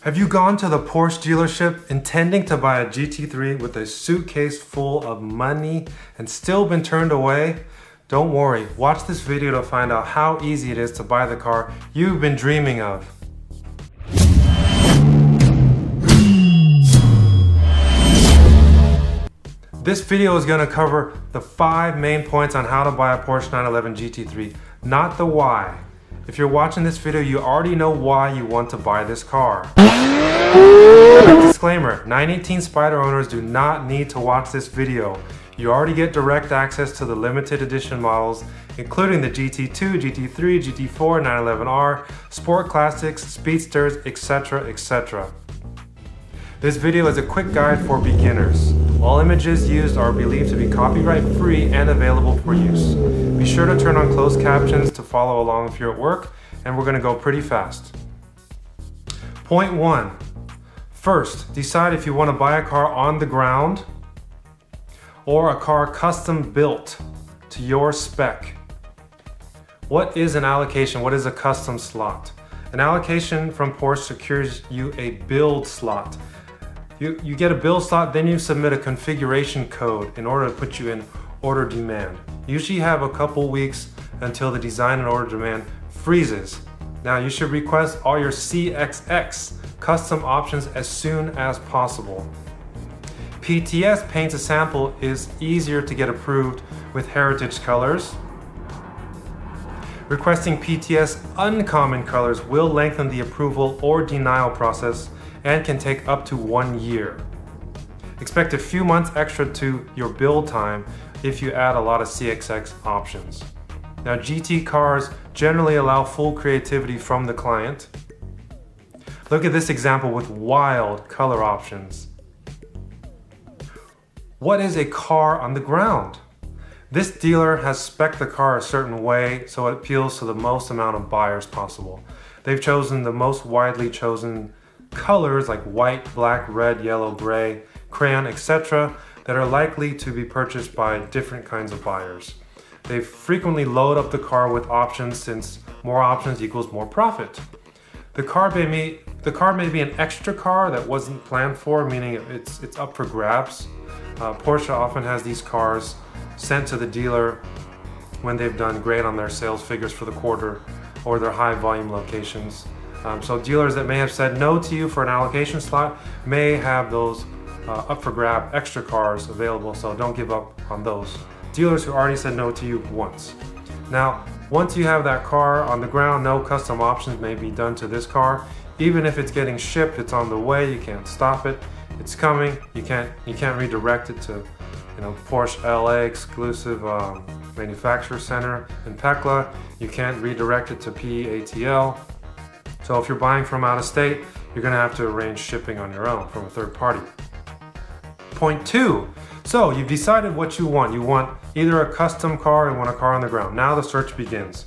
Have you gone to the Porsche dealership intending to buy a GT3 with a suitcase full of money and still been turned away? Don't worry, watch this video to find out how easy it is to buy the car you've been dreaming of. This video is going to cover the 5 main points on how to buy a Porsche 911 GT3, not the why. If you're watching this video, you already know why you want to buy this car. Disclaimer, 918 Spyder owners do not need to watch this video. You already get direct access to the limited edition models, including the GT2, GT3, GT4, 911R, Sport Classics, Speedsters, etc., etc. This video is a quick guide for beginners. All images used are believed to be copyright free and available for use. Be sure to turn on closed captions to follow along if you're at work, and we're going to go pretty fast. Point 1. First, decide if you want to buy a car on the ground or a car custom built to your spec. What is an allocation? What is a custom slot? An allocation from Porsche secures you a build slot. You get a build slot, then you submit a configuration code in order to put you in order demand. Usually you have a couple weeks until the design and order demand freezes. Now you should request all your CXX custom options as soon as possible. PTS, paint to sample, is easier to get approved with heritage colors. Requesting PTS uncommon colors will lengthen the approval or denial process and can take up to 1 year. Expect a few months extra to your build time if you add a lot of CXX options. Now, GT cars generally allow full creativity from the client. Look at this example with wild color options. What is a car on the ground? This dealer has spec'd the car a certain way so it appeals to the most amount of buyers possible. They've chosen the most widely chosen colors like white, black, red, yellow, gray, crayon, etc. that are likely to be purchased by different kinds of buyers. They frequently load up the car with options since more options equals more profit. The car may be an extra car that wasn't planned for, meaning it's up for grabs. Porsche often has these cars sent to the dealer when they've done great on their sales figures for the quarter or their high volume locations. So dealers that may have said no to you for an allocation slot may have those up for grab extra cars available, so don't give up on those. Dealers who already said no to you once. Now, once you have that car on the ground, no custom options may be done to this car. Even if it's getting shipped, it's on the way, you can't stop it. It's coming, you can't redirect it to Porsche LA exclusive manufacturer center in Pekla. You can't redirect it to PATL. So if you're buying from out of state, you're gonna have to arrange shipping on your own from a third party. Point 2, so you've decided what you want. You want either a custom car or you want a car on the ground. Now the search begins.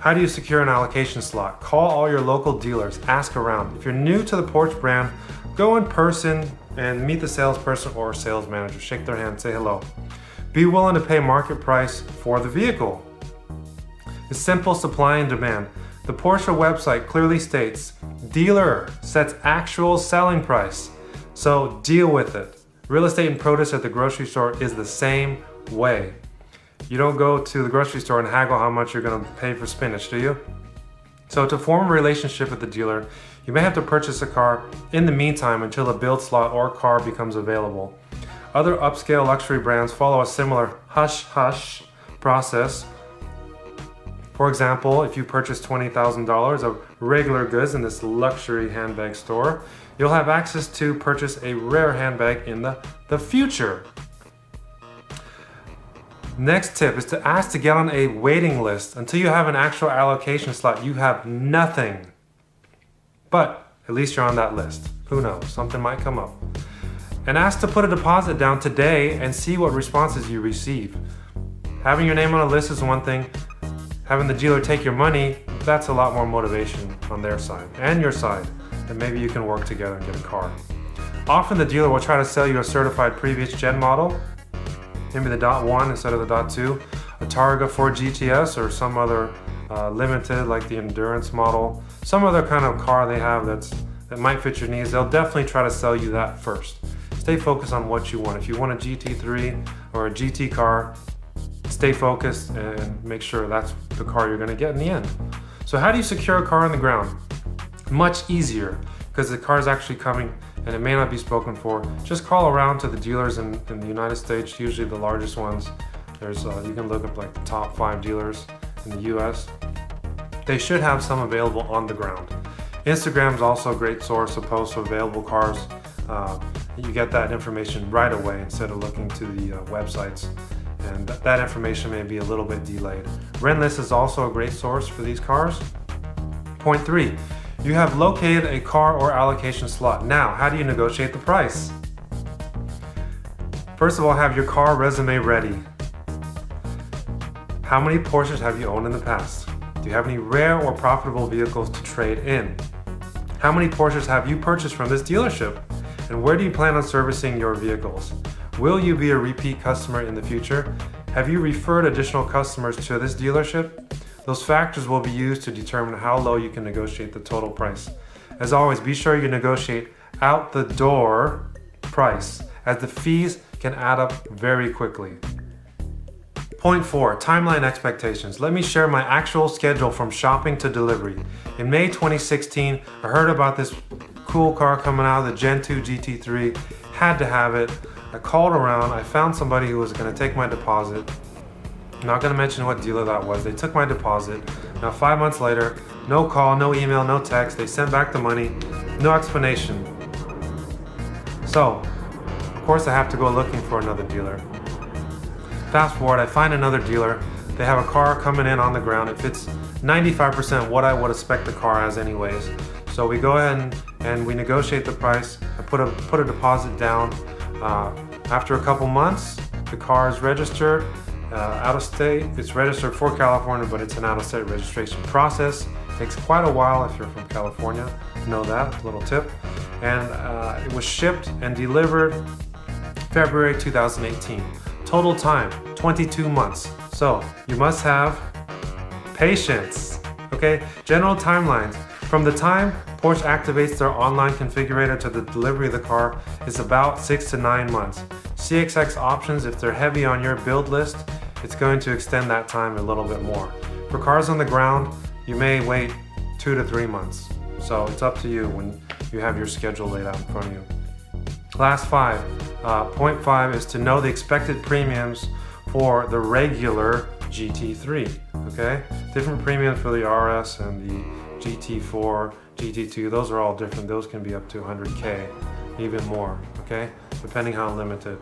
How do you secure an allocation slot? Call all your local dealers, ask around. If you're new to the Porsche brand, go in person and meet the salesperson or sales manager. Shake their hand, say hello. Be willing to pay market price for the vehicle. It's simple, supply and demand. The Porsche website clearly states, dealer sets actual selling price, so deal with it. Real estate and produce at the grocery store is the same way. You don't go to the grocery store and haggle how much you're gonna pay for spinach, do you? So to form a relationship with the dealer, you may have to purchase a car in the meantime until a build slot or car becomes available. Other upscale luxury brands follow a similar hush-hush process. For example, if you purchase $20,000 of regular goods in this luxury handbag store, you'll have access to purchase a rare handbag in the future. Next tip is to ask to get on a waiting list. Until you have an actual allocation slot, you have nothing. But at least you're on that list. Who knows, something might come up. And ask to put a deposit down today and see what responses you receive. Having your name on a list is one thing. Having the dealer take your money, that's a lot more motivation on their side and your side. And maybe you can work together and get a car. Often the dealer will try to sell you a certified previous gen model, maybe the .1 instead of the .2, a Targa 4 GTS or some other limited like the Endurance model, some other kind of car they have that's that might fit your needs, they'll definitely try to sell you that first. Stay focused on what you want. If you want a GT3 or a GT car, stay focused and make sure that's the car you're gonna get in the end. So how do you secure a car on the ground? Much easier, because the car is actually coming and it may not be spoken for. Just call around to the dealers in the United States, usually the largest ones. There's you can look up like the top 5 dealers in the US. They should have some available on the ground. Instagram is also a great source of posts of available cars. You get that information right away instead of looking to the websites, and that information may be a little bit delayed. Rentless is also a great source for these cars. Point 3, you have located a car or allocation slot. Now, how do you negotiate the price? First of all, have your car resume ready. How many Porsches have you owned in the past? Do you have any rare or profitable vehicles to trade in? How many Porsches have you purchased from this dealership? And where do you plan on servicing your vehicles? Will you be a repeat customer in the future? Have you referred additional customers to this dealership? Those factors will be used to determine how low you can negotiate the total price. As always, be sure you negotiate out the door price, as the fees can add up very quickly. Point 4, timeline expectations. Let me share my actual schedule from shopping to delivery. In May 2016, I heard about this cool car coming out, the Gen 2 GT3, had to have it. I called around, I found somebody who was gonna take my deposit. I'm not gonna mention what dealer that was. They took my deposit. Now 5 months later, no call, no email, no text. They sent back the money, no explanation. So, of course I have to go looking for another dealer. Fast forward, I find another dealer. They have a car coming in on the ground. It fits 95% what I would expect the car as anyways. So we go ahead and we negotiate the price. I put a deposit down. After a couple months, the car is registered out of state. It's registered for California, but it's an out of state registration process. Takes quite a while if you're from California. Know that, little tip. And it was shipped and delivered February 2018. Total time, 22 months. So you must have patience, okay? General timelines. From the time Porsche activates their online configurator to the delivery of the car is about 6 to 9 months. CXX options, if they're heavy on your build list, it's going to extend that time a little bit more. For cars on the ground, you may wait 2 to 3 months. So it's up to you when you have your schedule laid out in front of you. Last 5, point 5 is to know the expected premiums for the regular GT3, okay? Different premiums for the RS and the GT4, GT2, those are all different. Those can be up to 100K, even more, okay? Depending how limited.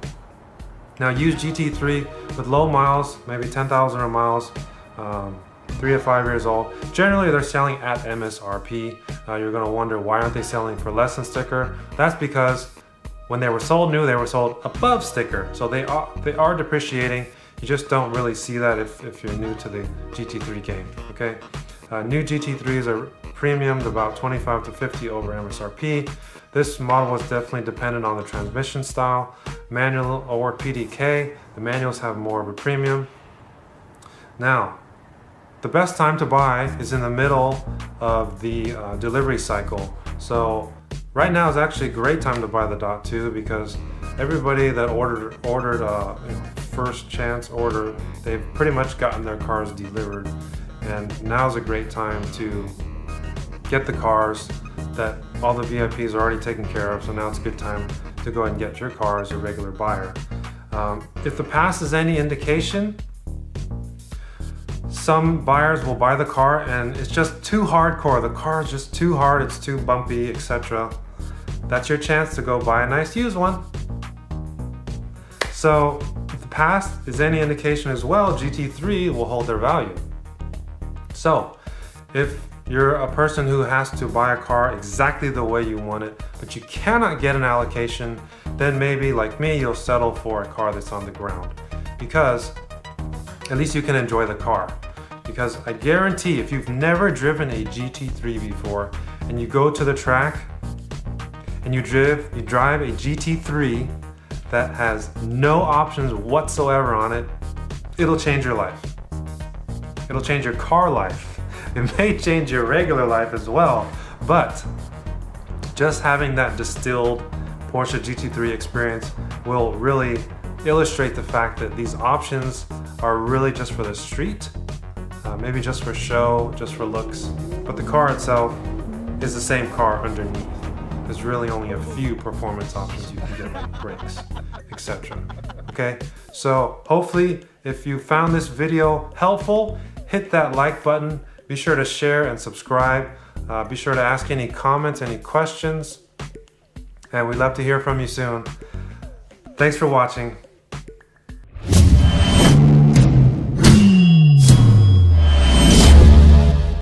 Now use GT3 with low miles, maybe 10,000 or miles, 3 to 5 years old. Generally they're selling at MSRP. You're gonna wonder why aren't they selling for less than sticker? That's because when they were sold new, they were sold above sticker. So they are depreciating. You just don't really see that if you're new to the GT3 game, okay? New GT3s are premiumed about 25 to 50 over MSRP. This model was definitely dependent on the transmission style, manual or PDK. The manuals have more of a premium. Now, the best time to buy is in the middle of the delivery cycle. So right now is actually a great time to buy the Dot 2 because everybody that ordered first chance order, they've pretty much gotten their cars delivered. And now's a great time to get the cars that all the VIPs are already taken care of. So now it's a good time to go ahead and get your car as a regular buyer. If the past is any indication, some buyers will buy the car and it's just too hardcore. The car is just too hard, it's too bumpy, etc. That's your chance to go buy a nice used one. So if the past is any indication as well, GT3 will hold their value. So if you're a person who has to buy a car exactly the way you want it, but you cannot get an allocation, then maybe like me, you'll settle for a car that's on the ground because at least you can enjoy the car. Because I guarantee if you've never driven a GT3 before and you go to the track and you drive a GT3 that has no options whatsoever on it, it'll change your life. It'll change your car life. It may change your regular life as well, but Just having that distilled Porsche GT3 experience will really illustrate the fact that these options are really just for the street, maybe just for show, just for looks, but the car itself is the same car underneath. There's really only a few performance options you can get, like brakes, etc. Okay, so hopefully if you found this video helpful, hit that like button. Be sure to share and subscribe. Be sure to ask any comments, any questions, and we'd love to hear from you soon. Thanks for watching.